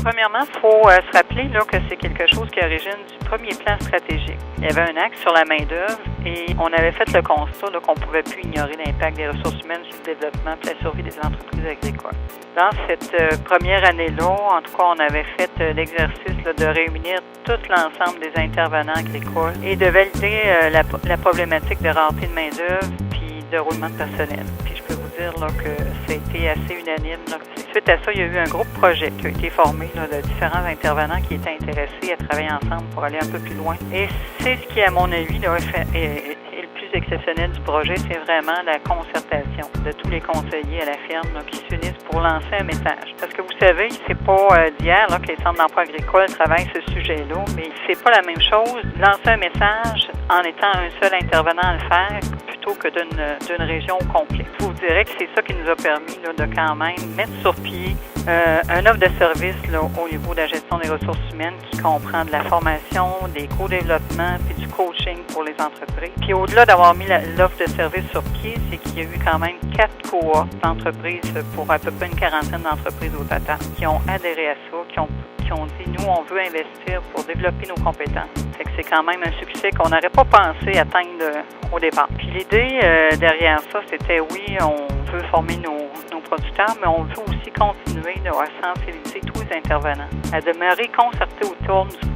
Premièrement, il faut se rappeler là, que c'est quelque chose qui est origine du premier plan stratégique. Il y avait un axe sur la main-d'œuvre et on avait fait le constat qu'on ne pouvait plus ignorer l'impact des ressources humaines sur le développement et la survie des entreprises agricoles. Dans cette première année-là, en tout cas, on avait fait l'exercice de réunir tout l'ensemble des intervenants agricoles et de valider la problématique de rareté de main-d'œuvre puis de roulement de personnel. Puis je peux vous dire là, que ça a été assez unanime. Là. Suite à ça, il y a eu un groupe projet qui a été formé là, de différents intervenants qui étaient intéressés à travailler ensemble pour aller un peu plus loin. Et c'est ce qui, à mon avis, là, est le plus exceptionnel du projet, c'est vraiment la concertation de tous les conseillers à la ferme là, qui s'unissent pour lancer un message. Parce que vous savez, c'est pas d'hier là, que les centres d'emploi agricoles travaillent ce sujet-là, mais c'est pas la même chose lancer un message en étant un seul intervenant à le faire plutôt que d'une région complète. Je vous dirais que c'est ça qui nous a permis là, de quand même mettre sur pied un offre de service là, au niveau de la gestion des ressources humaines qui comprend de la formation, des co-développement puis du coaching pour les entreprises. Puis au-delà d'avoir mis l'offre de service sur pied, c'est qu'il y a eu quand même 4 cohortes d'entreprises pour à peu près une quarantaine d'entreprises au total qui ont adhéré à ça, qui ont dit, nous, on veut investir pour développer nos compétences. Fait que c'est quand même un succès qu'on n'aurait pas pensé atteindre au départ. Puis l'idée derrière ça, c'était oui, on veut former nos producteurs, mais on veut aussi continuer à sensibiliser tous les intervenants, à demeurer concertés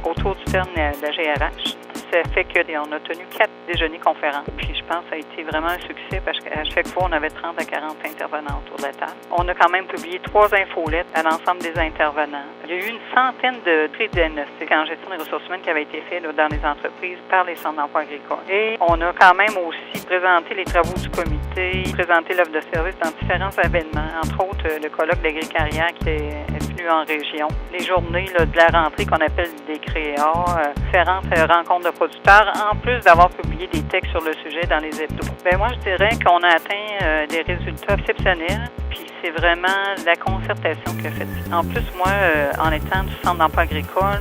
autour du terme de la GRH. Ça fait qu'on a tenu 4 déjeuners conférences. Puis je pense que ça a été vraiment un succès parce qu'à chaque fois, on avait 30 à 40 intervenants autour de la table. On a quand même publié 3 infolettes à l'ensemble des intervenants. Il y a eu une centaine de pré-diagnostics en gestion des ressources humaines qui avaient été faits là, dans les entreprises par les centres d'emploi agricoles. Et on a quand même aussi présenté les travaux du comité, présenté l'offre de service dans différents événements, entre autres le colloque d'agri-carrière qui est venu en région, les journées là, de la rentrée qu'on appelle des créas, différentes rencontres de producteurs, en plus d'avoir publié des textes sur le sujet dans les hebdos. Moi, je dirais qu'on a atteint des résultats exceptionnels, puis c'est vraiment la concertation qui a fait. En plus, moi, en étant du centre d'emploi agricole,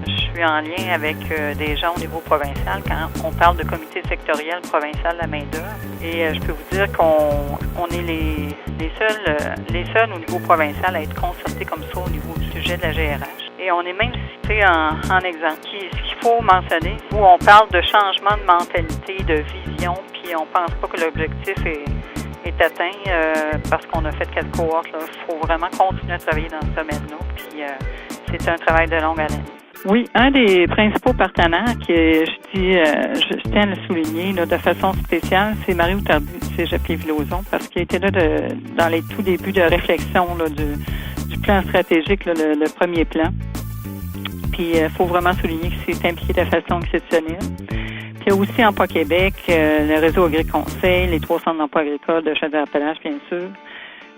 je suis en lien avec des gens au niveau provincial quand on parle de comité sectoriel provincial de la main-d'œuvre. Et je peux vous dire qu'on est les seuls au niveau provincial à être concertés comme ça au niveau du sujet de la GRH. Et on est même cité en exemple. Ce qu'il faut mentionner, où on parle de changement de mentalité, de vision, puis on pense pas que l'objectif est atteint parce qu'on a fait 4 cohortes. Il faut vraiment continuer à travailler dans ce domaine-là, puis c'est un travail de longue haleine. Oui, un des principaux partenaires je tiens à le souligner là, de façon spéciale, c'est Marie Outardu du Cégep Lévis-Lauzon, parce qu'il était là dans les tout débuts de réflexion là, du plan stratégique, là, le premier plan. Puis il faut vraiment souligner que c'est impliqué de façon exceptionnelle. Puis il y a aussi Emploi Québec, le réseau Agri-Conseil, les 3 centres d'emploi agricoles de Chaudière-Appalaches, bien sûr.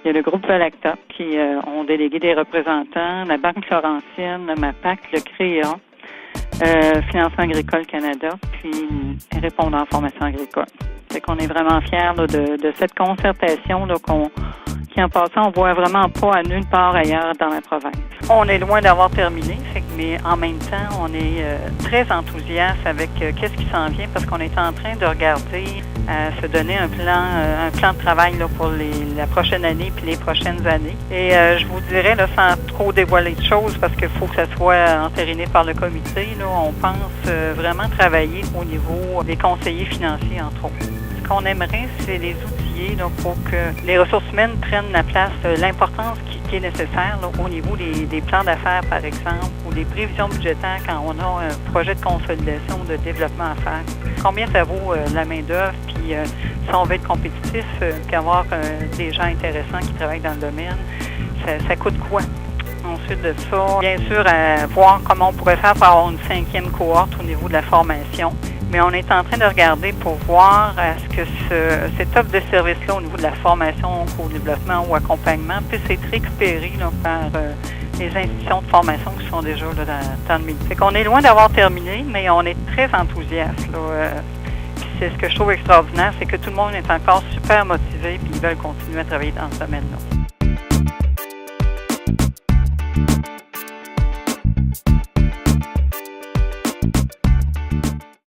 Il y a le groupe Valacta qui ont délégué des représentants, la Banque Laurentienne, le MAPAC, le CREA, Financement agricole Canada, puis Répondant en formation agricole. C'est qu'on est vraiment fiers là, de cette concertation là, qui en passant, on voit vraiment pas à nulle part ailleurs dans la province. On est loin d'avoir terminé, mais en même temps, on est très enthousiaste avec qu'est-ce qui s'en vient parce qu'on est en train de regarder se donner un plan de travail là, pour la prochaine année puis les prochaines années. Et je vous dirais, là, sans trop dévoiler de choses, parce qu'il faut que ça soit entériné par le comité, là, on pense vraiment travailler au niveau des conseillers financiers, entre autres. Ce qu'on aimerait, c'est les outiller là, pour que les ressources humaines prennent la place, l'importance qui est nécessaire là, au niveau des plans d'affaires, par exemple, ou des prévisions budgétaires quand on a un projet de consolidation ou de développement à faire. Combien ça vaut la main-d'œuvre, puis si on veut être compétitif, qu'avoir des gens intéressants qui travaillent dans le domaine, ça coûte quoi? Ensuite de ça, bien sûr, voir comment on pourrait faire pour avoir une 5e cohorte au niveau de la formation. Mais on est en train de regarder pour voir est-ce que cette offre de service-là au niveau de la formation, co-développement ou accompagnement puisse être récupérée là, par les institutions de formation qui sont déjà là, dans le milieu. Fait qu'on est loin d'avoir terminé, mais on est très enthousiaste. C'est ce que je trouve extraordinaire, c'est que tout le monde est encore super motivé et ils veulent continuer à travailler dans ce domaine-là.